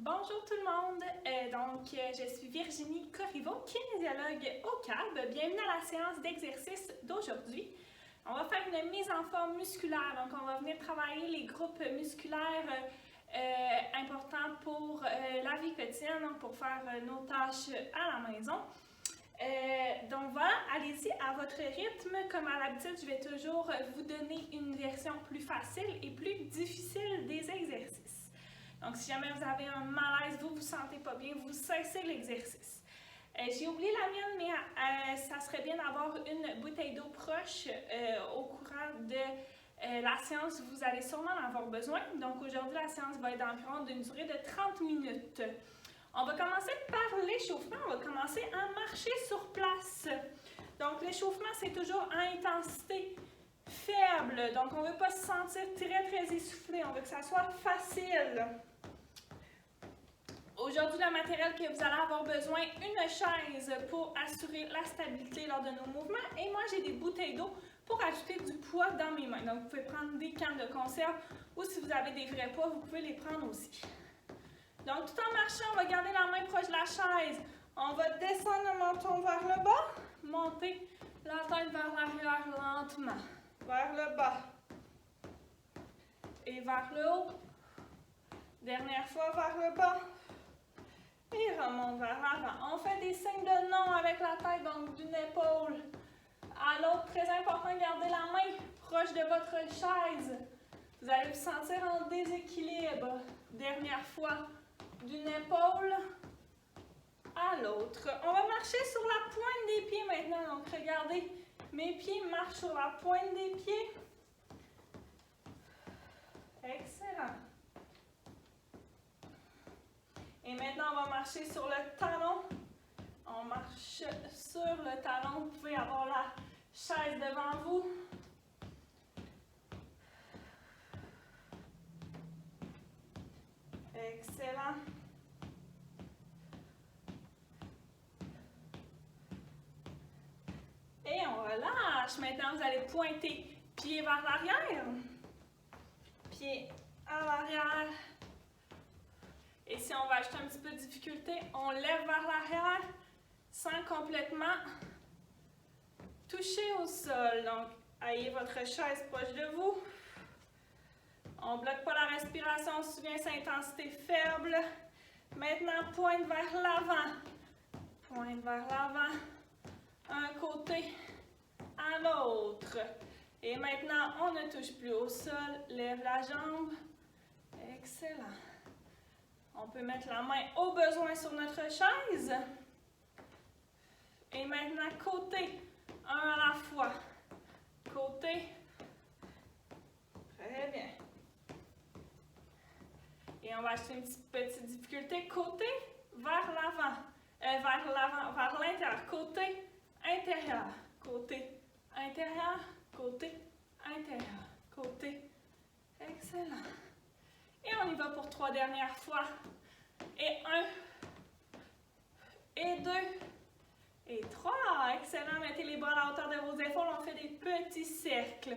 Bonjour tout le monde, je suis Virginie Corriveau, kinésiologue au CAB. Bienvenue à la séance d'exercice d'aujourd'hui. On va faire une mise en forme musculaire, donc on va venir travailler les groupes musculaires importants pour la vie quotidienne, donc pour faire nos tâches à la maison. Donc voilà, allez-y à votre rythme. Comme à l'habitude, je vais toujours vous donner une version plus facile et plus difficile des exercices. Donc, si jamais vous avez un malaise, vous ne vous sentez pas bien, vous cessez l'exercice. J'ai oublié la mienne, mais ça serait bien d'avoir une bouteille d'eau proche au courant de la séance. Vous allez sûrement en avoir besoin. Donc, aujourd'hui, la séance va être d'environ d'une durée de 30 minutes. On va commencer par l'échauffement. On va commencer à marcher sur place. Donc, l'échauffement, c'est toujours à intensité faible. Donc, on ne veut pas se sentir très essoufflé. On veut que ça soit facile. Aujourd'hui, le matériel que vous allez avoir besoin, une chaise pour assurer la stabilité lors de nos mouvements. Et moi, j'ai des bouteilles d'eau pour ajouter du poids dans mes mains. Donc, vous pouvez prendre des cannes de conserve ou si vous avez des vrais poids, vous pouvez les prendre aussi. Donc, tout en marchant, on va garder la main proche de la chaise. On va descendre le menton vers le bas, monter la tête vers l'arrière lentement, vers le bas et vers le haut. Dernière fois vers le bas. Et remonte vers l'avant. On fait des signes de non avec la tête, donc d'une épaule à l'autre. Très important, gardez la main proche de votre chaise. Vous allez vous sentir en déséquilibre. Dernière fois, d'une épaule à l'autre. On va marcher sur la pointe des pieds maintenant. Donc, regardez, mes pieds marchent sur la pointe des pieds. Excellent. Et maintenant, on va marcher sur le talon. On marche sur le talon. Vous pouvez avoir la chaise devant vous. Excellent. Et on relâche. Maintenant, vous allez pointer pied vers l'arrière. Pied à l'arrière. Et si on va ajouter un petit peu de difficulté, on lève vers l'arrière sans complètement toucher au sol. Donc, ayez votre chaise proche de vous. On ne bloque pas la respiration, on se souvient, c'est intensité faible. Maintenant, pointe vers l'avant. Pointe vers l'avant. Un côté à l'autre. Et maintenant, on ne touche plus au sol. Lève la jambe. Excellent. On peut mettre la main au besoin sur notre chaise. Et maintenant, côté, un à la fois. Côté. Très bien. Et on va ajouter une petite difficulté. Côté, vers l'avant. Vers l'intérieur. Côté, intérieur. Côté, intérieur. Côté, intérieur. Côté. Excellent. Et on y va pour 3 dernières fois. Et 1, et 2, et 3. Excellent. Mettez les bras à la hauteur de vos épaules. On fait des petits cercles.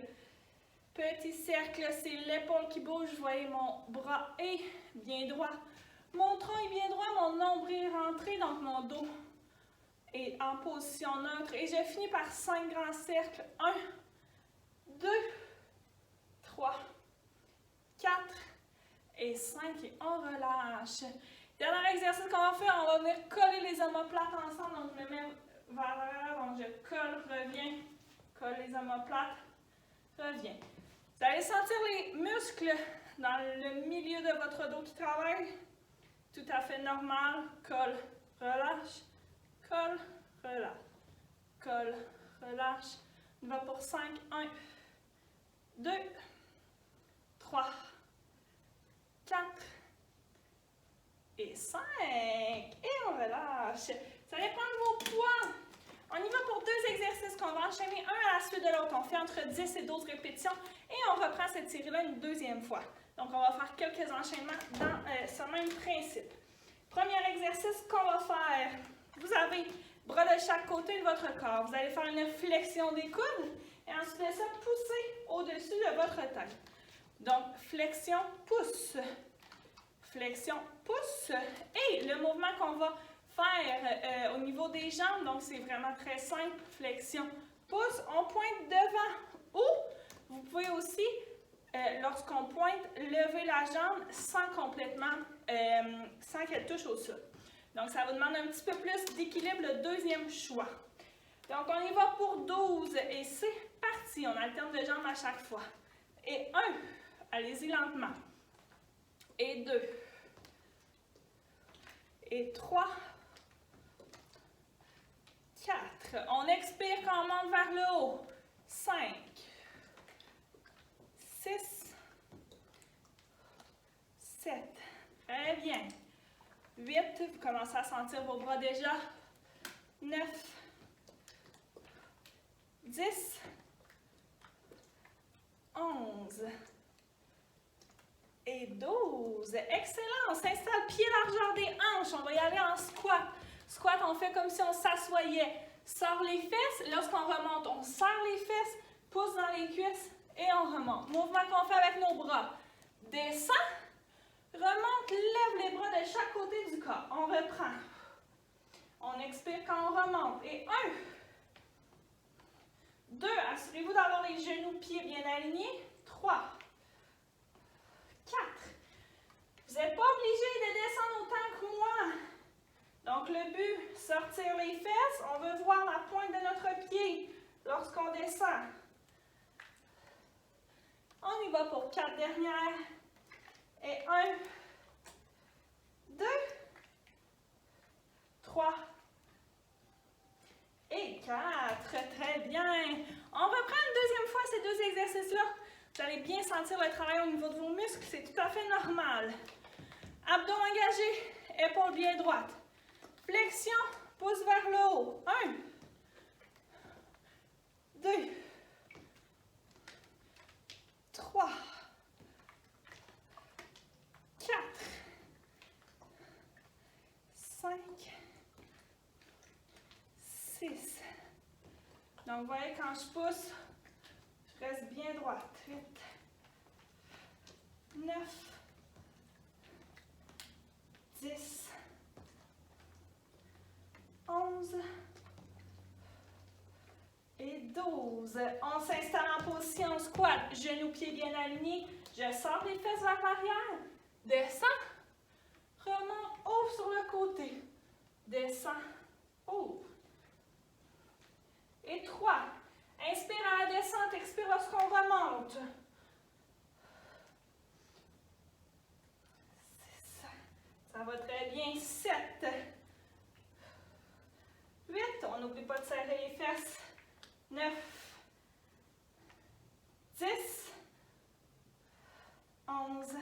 Petit cercle, c'est l'épaule qui bouge. Vous voyez, mon bras est bien droit. Mon tronc est bien droit. Mon nombril est rentré. Donc, mon dos est en position neutre. Et je finis par 5 grands cercles. 1, 2, 3, 4, et 5, et on relâche. Dernier exercice qu'on va faire, on va venir coller les omoplates ensemble. Donc, je me mets vers l'arrière, donc je colle, reviens, colle les omoplates, reviens. Vous allez sentir les muscles dans le milieu de votre dos qui travaillent. Tout à fait normal. Colle, relâche, colle, relâche, colle, relâche. On va pour 5, 1, 2, 3, 4 et 5. Et on relâche. Vous allez prendre vos poids. On y va pour 2 exercices qu'on va enchaîner un à la suite de l'autre. On fait entre 10 et 12 répétitions et on reprend cette série-là une deuxième fois. Donc, on va faire quelques enchaînements dans ce même principe. Premier exercice qu'on va faire. Vous avez bras de chaque côté de votre corps. Vous allez faire une flexion des coudes et ensuite de ça, pousser au-dessus de votre tête. Donc, flexion, pousse. flexion, pouce. Et le mouvement qu'on va faire au niveau des jambes, donc c'est vraiment très simple, flexion, pouce, on pointe devant. Ou vous pouvez aussi, lorsqu'on pointe, lever la jambe sans complètement, sans qu'elle touche au sol. Donc ça vous demande un petit peu plus d'équilibre, le deuxième choix. Donc on y va pour 12 et c'est parti, on alterne de jambes à chaque fois. Et 1, allez-y lentement. Et 2. Et 3. 4. On expire quand on monte vers le haut. 5. 6. 7. Très bien. 8. Vous commencez à sentir vos bras déjà. 9. 10. 11. Et 12. Excellent. On s'installe pied largeur des hanches. On va y aller en squat. Squat, on fait comme si on s'assoyait. Sort les fesses. Lorsqu'on remonte, on serre les fesses, pousse dans les cuisses et on remonte. Mouvement qu'on fait avec nos bras. Descend, remonte, lève les bras de chaque côté du corps. On reprend. On expire quand on remonte. Et 1. 2. Assurez-vous d'avoir les genoux, pieds bien alignés. 3. 4. Vous n'êtes pas obligé de descendre autant que moi. Donc, le but, sortir les fesses. On veut voir la pointe de notre pied lorsqu'on descend. On y va pour 4 dernières. Et 1, 2, 3 et 4. Très bien. On reprend une deuxième fois ces deux exercices-là. Vous allez bien sentir le travail au niveau de vos muscles. C'est tout à fait normal. Abdos engagés, épaules bien droites. Flexion, pouce vers le haut. 1, 2, 3, 4, 5, 6. Donc, vous voyez, quand je pousse, je reste bien droite. 8, 9, 10, 11 et 12. On s'installe en position squat, genoux, pieds bien alignés. Je sors les fesses vers l'arrière. Descends, remonte, ouvre sur le côté. Descends, ouvre. Et 3. Inspire à la descente, expire lorsqu'on remonte. 6. Ça va très bien. 7. 8. On n'oublie pas de serrer les fesses. 9. 10. 11.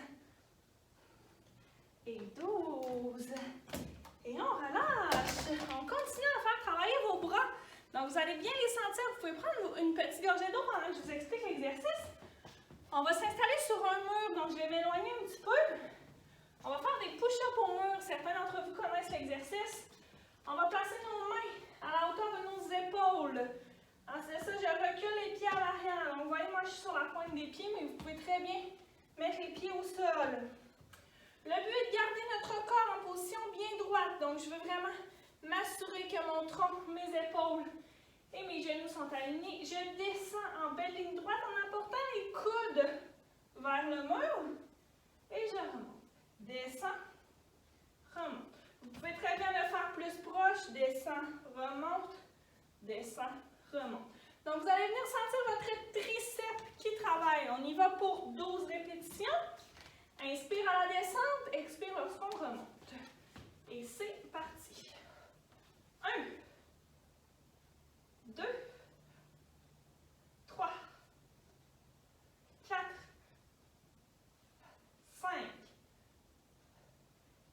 Et 12. Et on relâche. On continue à faire travailler vos bras. Donc, vous allez bien les sentir. Vous pouvez prendre une petite gorgée d'eau pendant que je vous explique l'exercice. On va s'installer sur un mur, donc je vais m'éloigner un petit peu. On va faire des push-ups au mur. Certains d'entre vous connaissent l'exercice. On va placer nos mains à la hauteur de nos épaules. Ensuite de ça, je recule les pieds à l'arrière. Donc, vous voyez, moi, je suis sur la pointe des pieds, mais vous pouvez très bien mettre les pieds au sol. Le but est de garder notre corps en position bien droite. Donc, je veux vraiment m'assurer que mon tronc, mes épaules et mes genoux sont alignés. Je descends en belle ligne droite en apportant les coudes vers le mur et je remonte. Descends, remonte. Vous pouvez très bien le faire plus proche. Descends, remonte, descends, remonte. Donc, vous allez venir sentir votre triceps qui travaille. On y va pour 12 répétitions. Inspire à la descente, expire lorsqu'on remonte. Et c'est parti. 1, 2, 3, 4, 5,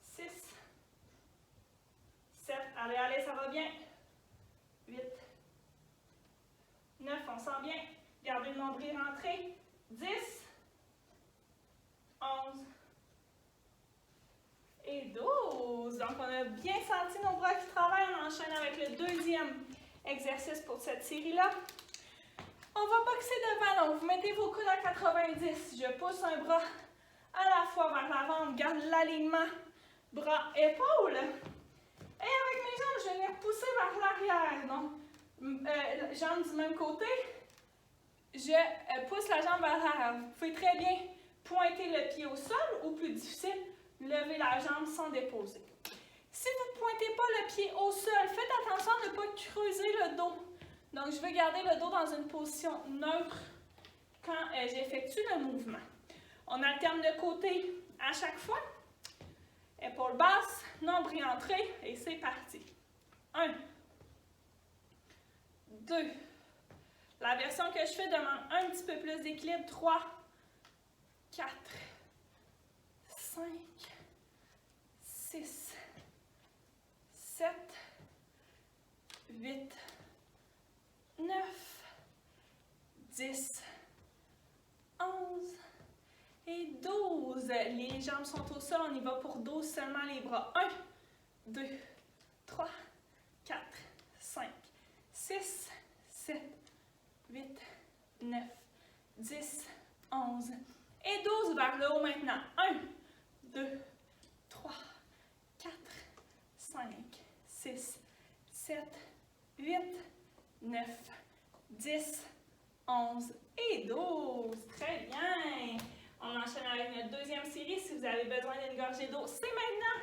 6, 7. Allez, allez, ça va bien. 8, 9, on sent bien. Gardez le nombril rentré. 10, 11 et 12. Donc, on a bien senti nos bras qui travaillent. On enchaîne avec le deuxième exercice pour cette série-là. On va boxer devant. Donc, vous mettez vos coudes à 90. Je pousse un bras à la fois vers l'avant. On garde l'alignement bras, épaules. Et avec mes jambes, je vais venir pousser vers l'arrière. Donc, jambes du même côté. Je pousse la jambe vers l'arrière. Vous pouvez très bien pointer le pied au sol ou plus difficile, lever la jambe sans déposer. Si vous ne pointez pas le pied au sol, faites attention à ne pas creuser le dos. Donc, je vais garder le dos dans une position neutre quand j'effectue le mouvement. On alterne de côté à chaque fois. Épaules basses, nombril entré et c'est parti. 1, 2. La version que je fais demande un petit peu plus d'équilibre. 3, 4, 5, 6, 7, 8, 9, 10, 11 et 12. Les jambes sont au sol, on y va pour 12 seulement les bras. 1, 2, 3, 4, 5, 6, 7, 8, 9, 10, 11 et 12 vers le haut maintenant. 1, 2, 3, 4, 5, 6, 7, 8, 9, 10, 11 et 12. Très bien. On enchaîne avec notre deuxième série. Si vous avez besoin d'une gorgée d'eau, c'est maintenant.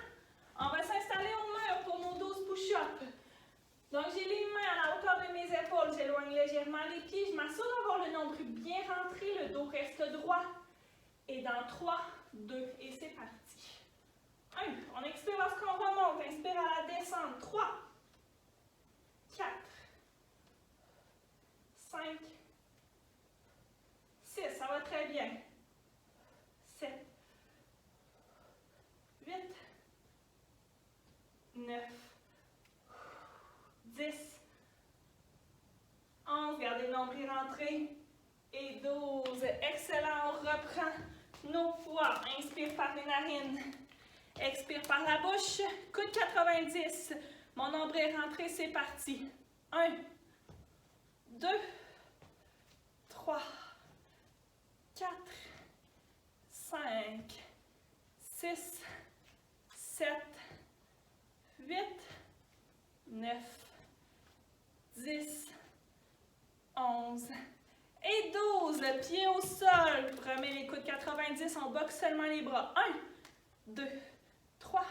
On va s'installer au mur pour nos 12 push-ups. Donc, j'ai les mains à la hauteur de mes épaules. J'éloigne légèrement les pieds. Je m'assure d'avoir le nombril bien rentré. Le dos reste droit. Et dans 3, 2, et c'est parti. 1, on expire lorsqu'on remonte. Inspire à la descente. 3, 4, 5, 6, ça va très bien. 7, 8, 9, 10, 11, gardez le nombril rentré, et 12. Excellent, on reprend nos poids. Inspire par les narines, expire par la bouche, coude 90. Mon nombril est rentré, c'est parti. 1, 2, 3, 4, 5, 6, 7, 8, 9, 10, 11 et 12. Le pied au sol. Remets les coudes 90, on boxe seulement les bras. 1, 2, 3,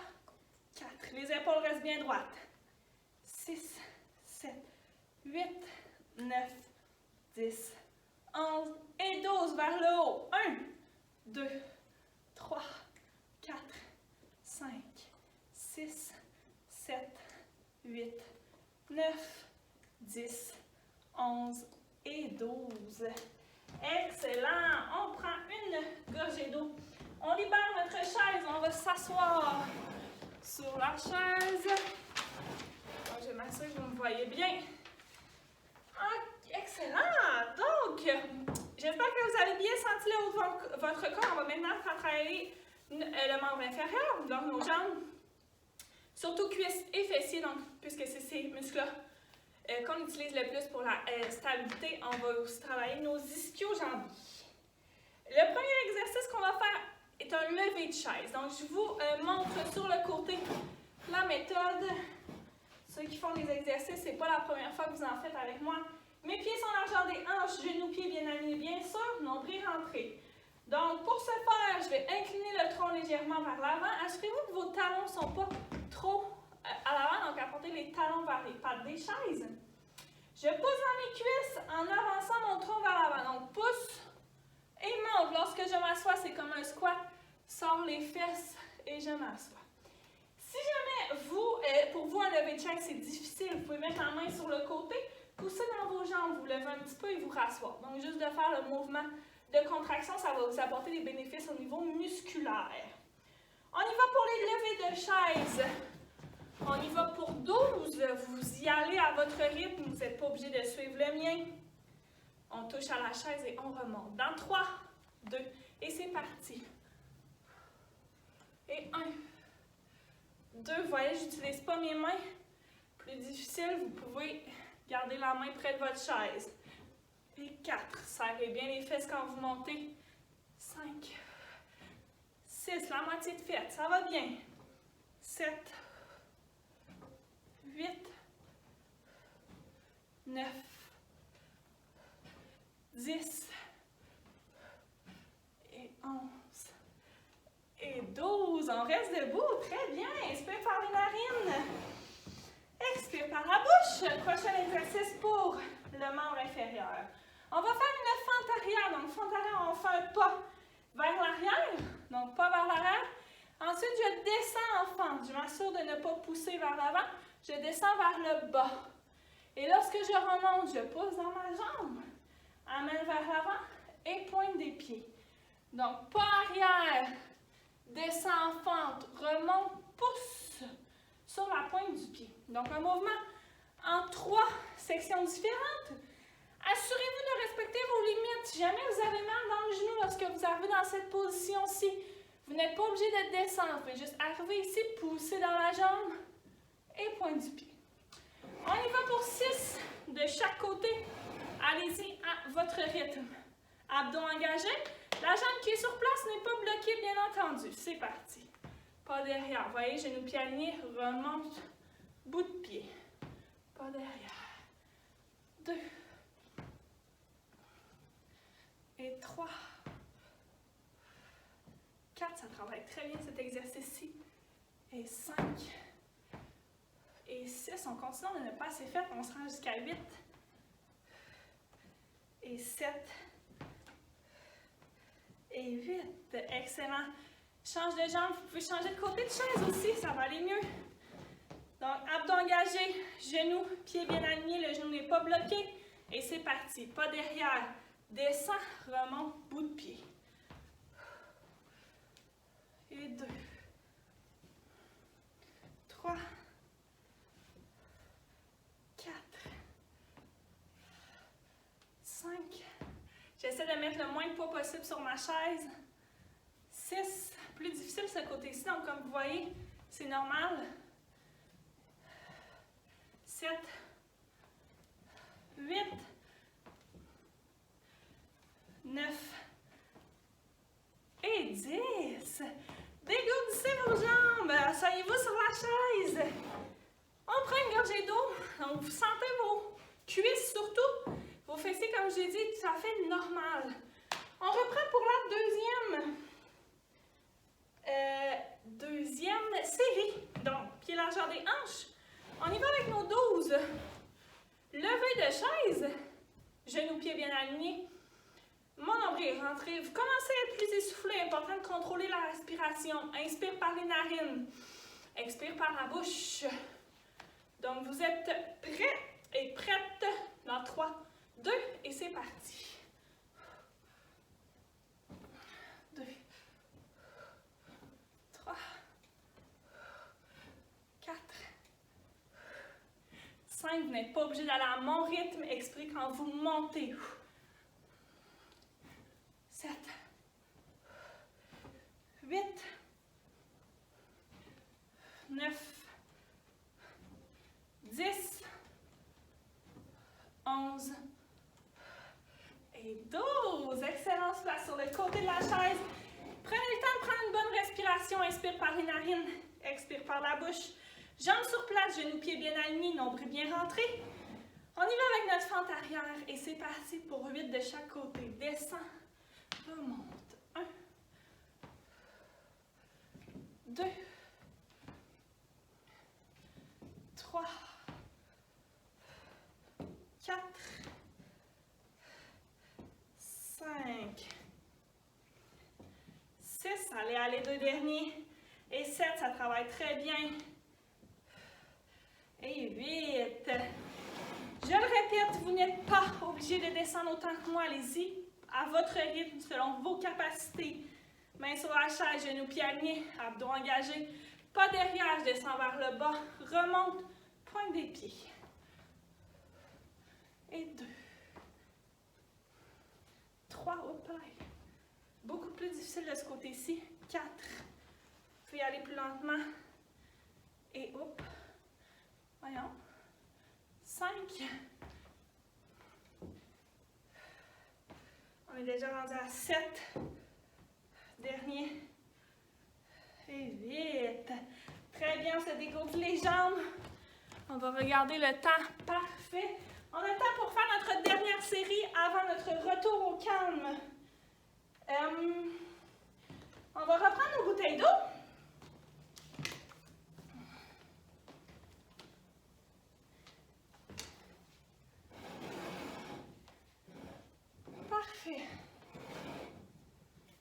4. Les épaules restent bien droites. 6, 7, 8, 9, 10, 11 et 12 vers le haut. 1, 2, 3, 4, 5, 6, 7, 8, 9, 10, 11 et 12. Excellent! On prend une gorgée d'eau. On libère notre chaise. On va s'asseoir sur la chaise. Donc, je m'assure que vous me voyez bien. Excellent! Donc, j'espère que vous avez bien senti le haut de votre corps. On va maintenant faire travailler le membre inférieur, donc nos jambes, surtout cuisses et fessiers, donc, puisque c'est ces muscles-là qu'on utilise le plus pour la stabilité. On va aussi travailler nos ischio-jambiers. Le premier exercice qu'on va faire est un lever de chaise. Donc, je vous montre sur le côté la méthode. Ceux qui font des exercices, c'est pas la première fois que vous en faites avec moi. Mes pieds sont largeur des hanches, genoux-pieds bien alignés, bien sûr, nombril rentré. Donc, pour ce faire, je vais incliner le tronc légèrement vers l'avant. Assurez-vous que vos talons ne sont pas trop à l'avant, donc apportez les talons vers les pattes des chaises. Je pousse dans mes cuisses en avançant mon tronc vers l'avant. Donc, pousse et monte. Lorsque je m'assois, c'est comme un squat. Sors les fesses et je m'assois. Si jamais pour vous, un lever de chaise, c'est difficile, vous pouvez mettre la main sur le côté, pousser dans vos jambes, vous levez un petit peu et vous rasseoir. Donc, juste de faire le mouvement de contraction, ça va vous apporter des bénéfices au niveau musculaire. On y va pour les levées de chaise. On y va pour 12. Vous y allez à votre rythme. Vous n'êtes pas obligé de suivre le mien. On touche à la chaise et on remonte. Dans 3, 2, et c'est parti. Et 1, 2. Vous voyez, je n'utilise pas mes mains. Plus difficile, vous pouvez garder la main près de votre chaise. Et 4. Serrez bien les fesses quand vous montez. 5, 6, la moitié de fait, ça va bien. 7, 8, 9, 10, et 11, et 12. On reste debout, très bien. Inspire par les narines. Expire par la bouche. Prochain exercice pour le membre inférieur. On va faire une fente arrière. Donc, fente arrière, on fait un pas vers l'arrière, donc pas vers l'arrière. Ensuite, je descends en fente. Je m'assure de ne pas pousser vers l'avant. Je descends vers le bas. Et lorsque je remonte, je pousse dans ma jambe, amène vers l'avant et pointe des pieds. Donc, pas arrière, descend en fente, remonte, pousse sur la pointe du pied. Donc, un mouvement en 3 sections différentes. Assurez-vous de respecter vos limites. Si jamais vous avez mal dans le genou lorsque vous arrivez dans cette position-ci, vous n'êtes pas obligé de descendre. Vous pouvez juste arriver ici, pousser dans la jambe et pointe du pied. On y va pour 6 de chaque côté. Allez-y à votre rythme. Abdos engagés. La jambe qui est sur place n'est pas bloquée, bien entendu. C'est parti. Pas derrière. Vous voyez, genou pied aligné, remonte, bout de pied. Pas derrière. 2. Et 3. 4, ça travaille très bien cet exercice-ci. Et 5. Et 6, on continue, on n'a pas assez fait, on se rend jusqu'à 8. Et 7. Et 8. Excellent. Change de jambe, vous pouvez changer de côté de chaise aussi, ça va aller mieux. Donc, abdos engagés, genoux, pieds bien alignés, le genou n'est pas bloqué. Et c'est parti. Pas derrière. Descends, remonte, bout de pied. Et 2. 3. 4. 5. J'essaie de mettre le moins de poids possible sur ma chaise. 6. Plus difficile ce côté-ci, donc comme vous voyez, c'est normal. 7. 8. 9 et 10. Dégourdissez vos jambes. Asseyez-vous sur la chaise. On prend une gorgée d'eau. Donc, vous sentez vos cuisses surtout. Vos fessiers, comme je l'ai dit, tout à fait normal. On reprend pour la deuxième série. Donc, pied largeur des hanches. On y va avec nos 12. Levée de chaise. Genoux, pieds bien alignés. Mon nombril, rentrez. Vous commencez à être plus essoufflé. Important de contrôler la respiration. Inspire par les narines. Expire par la bouche. Donc, vous êtes prêts et prêtes dans 3, 2, et c'est parti. 2, 3, 4, 5. Vous n'êtes pas obligé d'aller à mon rythme. Expirez quand vous montez. 7, 8, 9, 10, 11 et 12. Excellent place sur le côté de la chaise. Prenez le temps de prendre une bonne respiration. Inspire par les narines, expire par la bouche. Jambes sur place, genoux, pieds bien alignés, nombril bien rentré. On y va avec notre fente arrière et c'est parti pour 8 de chaque côté. Descends. Remonte. 1, 2, 3, 4, 5, 6, allez, 2 derniers. Et 7, ça travaille très bien. Et 8. Je le répète, vous n'êtes pas obligé de descendre autant que moi. Allez-y à votre rythme, selon vos capacités. Mains sur la chaise, genoux pieds alignés, abdos engagés. Pas derrière, je descends vers le bas. Remonte, pointe des pieds. Et 2. 3, hop là. Beaucoup plus difficile de ce côté-ci. 4. Vous pouvez aller plus lentement. Et hop. Voyons. 5. On est déjà rendu à 7. Dernier. très vite. Très bien, on se dégourdit les jambes. On va regarder le temps. Parfait. On a le temps pour faire notre dernière série avant notre retour au calme. On va reprendre nos bouteilles d'eau. Parfait.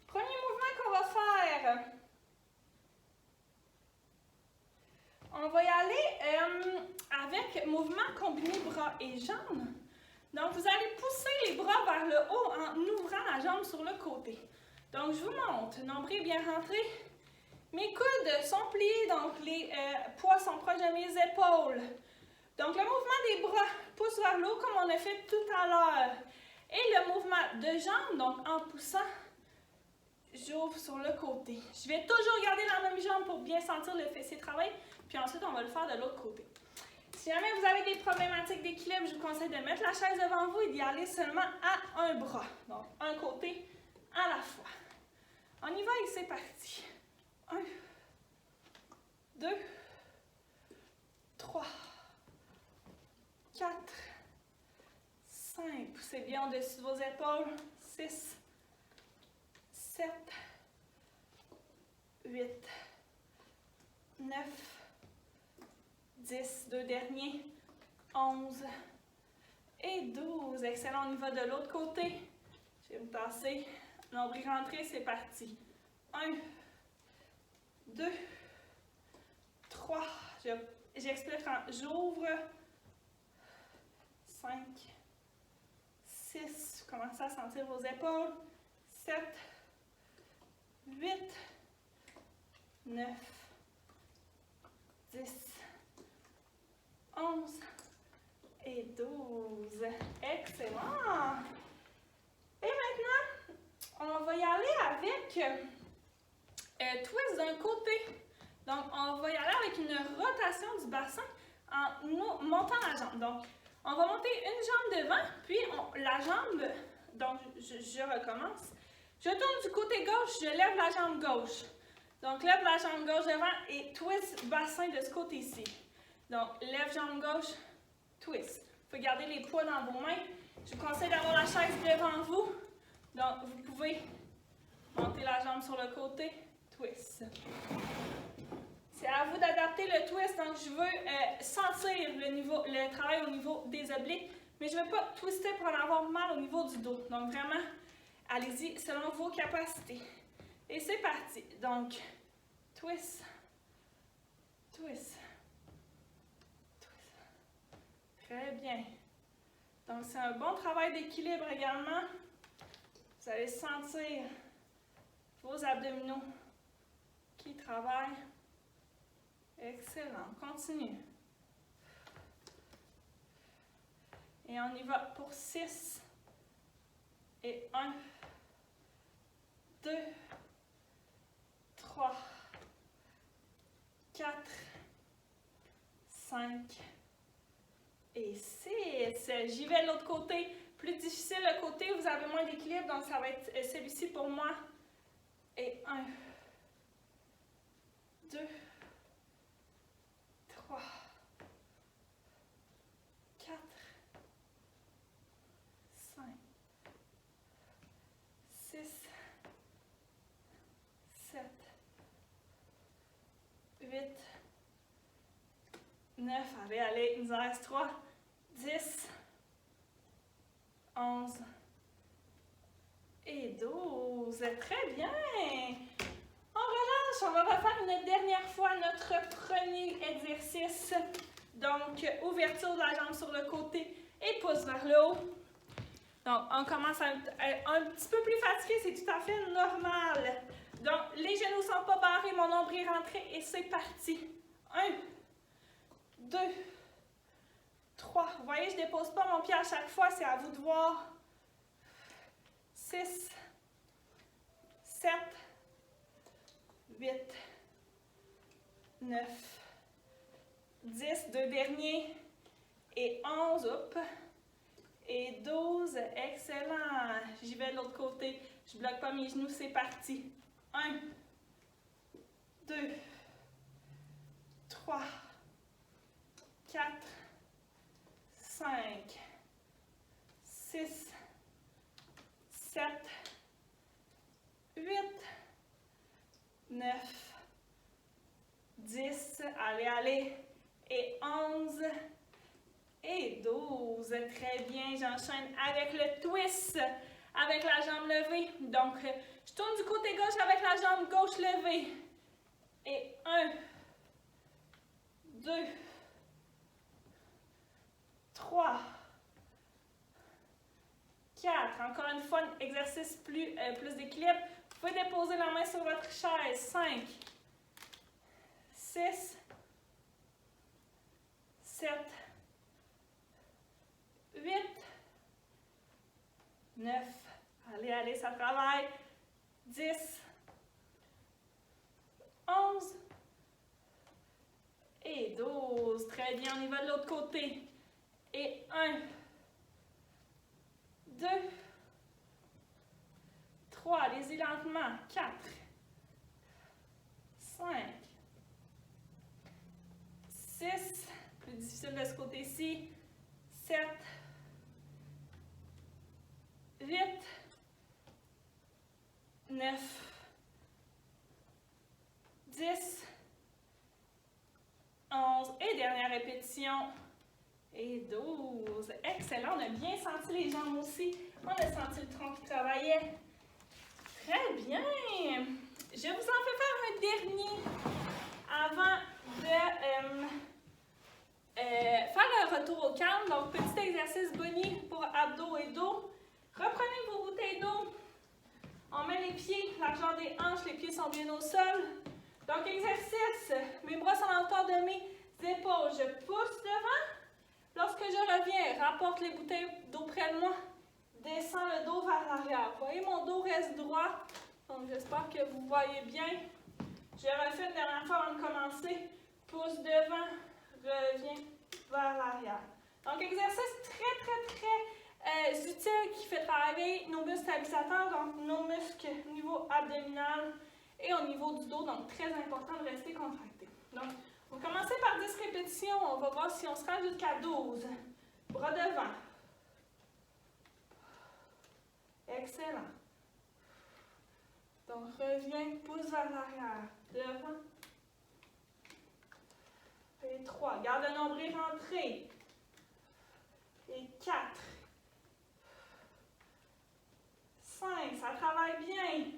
Premier mouvement qu'on va faire. On va y aller avec mouvement combiné bras et jambes. Donc, vous allez pousser les bras vers le haut en ouvrant la jambe sur le côté. Donc, je vous montre. Nombril bien rentré. Mes coudes sont pliés, donc les poids sont proches de mes épaules. Donc, le mouvement des bras pousse vers le haut comme on a fait tout à l'heure. Et le mouvement de jambes, donc en poussant, j'ouvre sur le côté. Je vais toujours garder la même jambe pour bien sentir le fessier travailler. Puis ensuite, on va le faire de l'autre côté. Si jamais vous avez des problématiques d'équilibre, je vous conseille de mettre la chaise devant vous et d'y aller seulement à un bras. Donc, un côté à la fois. On y va et c'est parti. 1, 2, 3, 4, 5. Poussez bien au-dessus de vos épaules. 6, 7, 8, 9, 10, deux derniers, 11 et 12. Excellent, on y va de l'autre côté. Je vais me tasser. Nombril rentré, c'est parti. 1, 2, 3. J'explique quand j'ouvre. 5, 6. Commencez à sentir vos épaules. 7, 8, 9, 10, 11 et 12. Excellent! Et maintenant, on va y aller avec twist d'un côté. Donc, on va y aller avec une rotation du bassin en montant la jambe. Donc, on va monter une jambe devant, puis la jambe, donc je recommence. Je tourne du côté gauche, je lève la jambe gauche. Donc, lève la jambe gauche devant et twist bassin de ce côté-ci. Donc, lève jambe gauche, twist. Vous pouvez garder les poids dans vos mains. Je vous conseille d'avoir la chaise devant vous. Donc, vous pouvez monter la jambe sur le côté, twist. C'est à vous d'adapter le twist. Donc, je veux sentir le travail au niveau des obliques, mais je ne veux pas twister pour en avoir mal au niveau du dos. Donc, vraiment, allez-y selon vos capacités. Et c'est parti. Donc, twist, twist, twist. Très bien. Donc, c'est un bon travail d'équilibre également. Vous allez sentir vos abdominaux qui travaillent. Excellent. Continue. Et on y va pour 6. Et 1, 2, 3, 4, 5 et 6. J'y vais de l'autre côté. Plus difficile le côté, vous avez moins d'équilibre, donc ça va être celui-ci pour moi. Et 1, 2, 3, 4, 5, 6, 7, 8, 9, allez, il nous en reste 3, 10, 11 et 12. Très bien! On relâche, on va refaire une dernière fois notre premier exercice. Donc, ouverture de la jambe sur le côté et pouce vers le haut. Donc, on commence à être un petit peu plus fatigué, c'est tout à fait normal. Donc, les genoux ne sont pas barrés, mon nombril est rentré et c'est parti. 1, 2, 3. Vous voyez, je ne dépose pas mon pied à chaque fois, c'est à vous de voir. 6, 7, 8, 9, 10, deux derniers, et 11, hop, et 12, excellent. J'y vais de l'autre côté, je ne bloque pas mes genoux, c'est parti. 1, 2, 3, 4, 5, 6, 7, 8, 9, 10, allez, allez, et 11, et 12. Très bien, j'enchaîne avec le twist, avec la jambe levée. Donc, je tourne du côté gauche avec la jambe gauche levée. Et 1, 2, 3, 4. Encore une fois, un exercice plus d'équilibre. Vous pouvez déposer la main sur votre chaise. 5, 6, 7, 8, 9. Allez, allez, ça travaille. 10, 11 et 12. Très bien, on y va de l'autre côté. Et 1, 2, 3, allez-y lentement. 4, 5, 6, plus difficile de ce côté-ci. 7, 8, 9, 10, 11 et dernière répétition. Et 12. Excellent, on a bien senti les jambes aussi. On a senti le tronc qui travaillait. Très bien. Je vous en fais faire un dernier avant de faire le retour au calme. Donc, petit exercice boni pour abdos et dos. Reprenez vos bouteilles d'eau. On met les pieds, largeur des hanches, les pieds sont bien au sol. Donc, exercice. Mes bras sont à la hauteur de mes épaules. Je pousse devant. Lorsque je reviens, rapporte les bouteilles d'eau près de moi. Descends le dos vers l'arrière. Vous voyez, mon dos reste droit. Donc, j'espère que vous voyez bien. Je refais une dernière fois avant de commencer. Pousse devant, reviens vers l'arrière. Donc, exercice très utile qui fait travailler nos muscles stabilisateurs, donc nos muscles au niveau abdominal et au niveau du dos. Donc, très important de rester contracté. Donc, on va commencer par 10 répétitions. On va voir si on se rend jusqu'à 12. Bras devant. Excellent. Donc, reviens, pousse vers l'arrière. Devant. Et 3. Garde le nombril rentré. Et 4. 5. Ça travaille bien.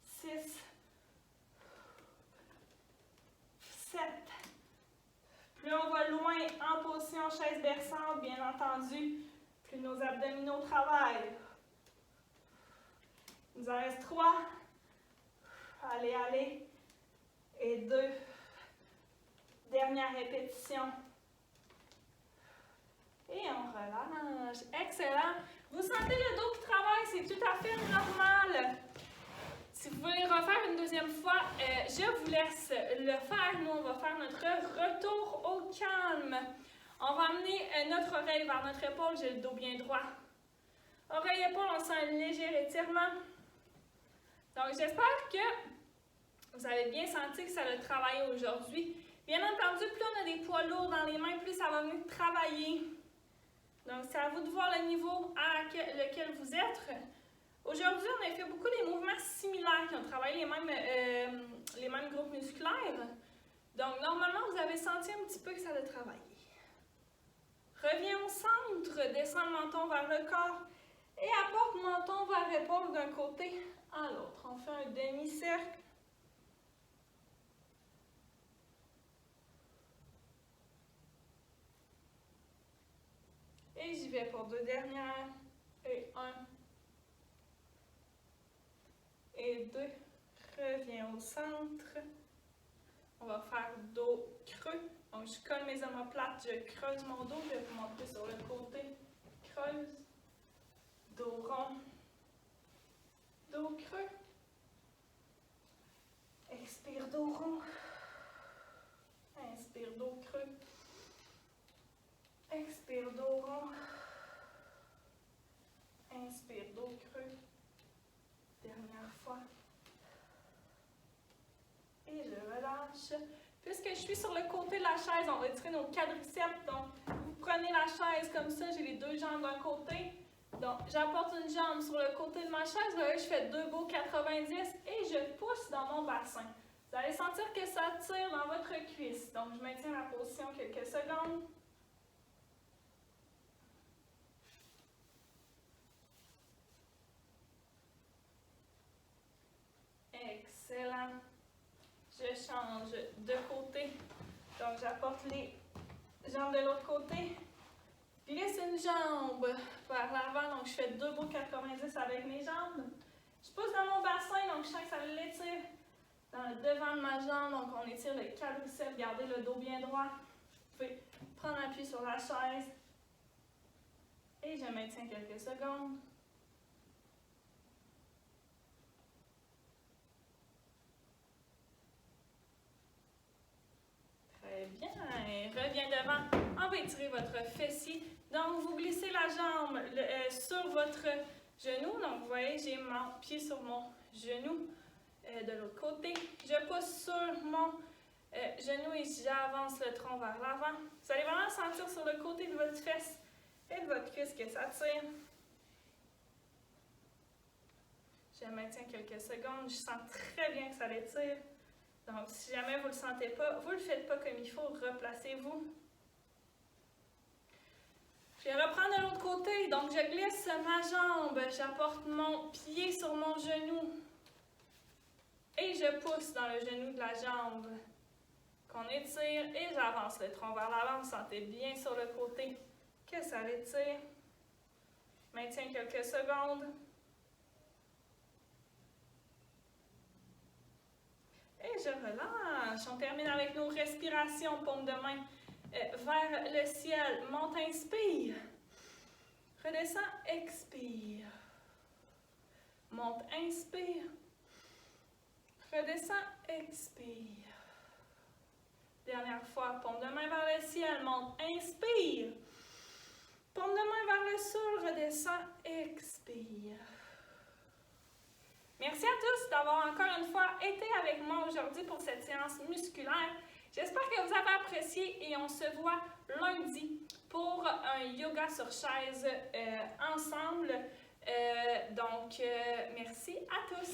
6. 7. Plus on va loin en position chaise berçante, bien entendu, plus nos abdominaux travaillent. Il nous en reste 3. Allez, allez. Et 2. Dernière répétition. Et on relâche. Excellent. Vous sentez le dos qui travaille, c'est tout à fait normal. Si vous voulez refaire une deuxième fois, je vous laisse le faire. Nous, on va faire notre retour au calme. On va amener notre oreille vers notre épaule. J'ai le dos bien droit. Oreille-épaule, on sent un léger étirement. Donc, j'espère que vous avez bien senti que ça a travaillé aujourd'hui. Bien entendu, plus on a des poids lourds dans les mains, plus ça va venir travailler. Donc, c'est à vous de voir le niveau à lequel vous êtes. Aujourd'hui, on a fait beaucoup des mouvements similaires qui ont travaillé les mêmes groupes musculaires. Donc, normalement, vous avez senti un petit peu que ça a travaillé. Reviens au centre, descends le menton vers le corps et apporte menton vers épaule d'un côté à l'autre. On fait un demi-cercle. Et j'y vais pour 2 dernières. Et 1. Et 2. Reviens au centre. On va faire dos creux. Donc, je colle mes omoplates, je creuse mon dos. Je vais vous montrer sur le côté. Creuse. Dos rond. Dos creux. Expire, dos rond. Inspire, dos creux. Expire, dos rond. Inspire, dos creux. Dernière fois. hanches. Puisque je suis sur le côté de la chaise, on va étirer nos quadriceps. Donc, vous prenez la chaise comme ça, j'ai les deux jambes d'un côté. Donc, j'apporte une jambe sur le côté de ma chaise. Vous voyez, je fais 2 beaux 90 et je pousse dans mon bassin. Vous allez sentir que ça tire dans votre cuisse. Donc, je maintiens la position quelques secondes. Excellent. Je change de côté. Donc, j'apporte les jambes de l'autre côté. Glisse une jambe vers l'avant. Donc, je fais 2 beaux 90 avec mes jambes. Je pousse dans mon bassin. Donc, je sens que ça l'étire dans le devant de ma jambe. Donc, on étire le quadriceps. Gardez le dos bien droit. Vous pouvez prendre appui sur la chaise. Et je maintiens quelques secondes. Très bien. Reviens devant. On va étirer votre fessier. Donc, vous glissez la jambe sur votre genou. Donc, vous voyez, j'ai mon pied sur mon genou de l'autre côté. Je pousse sur mon genou et j'avance le tronc vers l'avant. Vous allez vraiment sentir sur le côté de votre fesse et de votre cuisse que ça tire. Je maintiens quelques secondes. Je sens très bien que ça l'étire. Donc, si jamais vous ne le sentez pas, vous ne le faites pas comme il faut, replacez-vous. Je vais reprendre de l'autre côté. Donc, je glisse ma jambe. J'apporte mon pied sur mon genou. Et je pousse dans le genou de la jambe qu'on étire. Et j'avance le tronc vers l'avant. Vous sentez bien sur le côté que ça l'étire. Maintiens quelques secondes. Et je relâche. On termine avec nos respirations, paume de main vers le ciel. Monte, inspire. Redescends, expire. Monte, inspire. Redescends, expire. Dernière fois, paume de main vers le ciel. Monte, inspire. Paume de main vers le sol. Redescends, expire. Merci à tous d'avoir encore une fois été avec moi aujourd'hui pour cette séance musculaire. J'espère que vous avez apprécié et on se voit lundi pour un yoga sur chaise ensemble. Donc, merci à tous.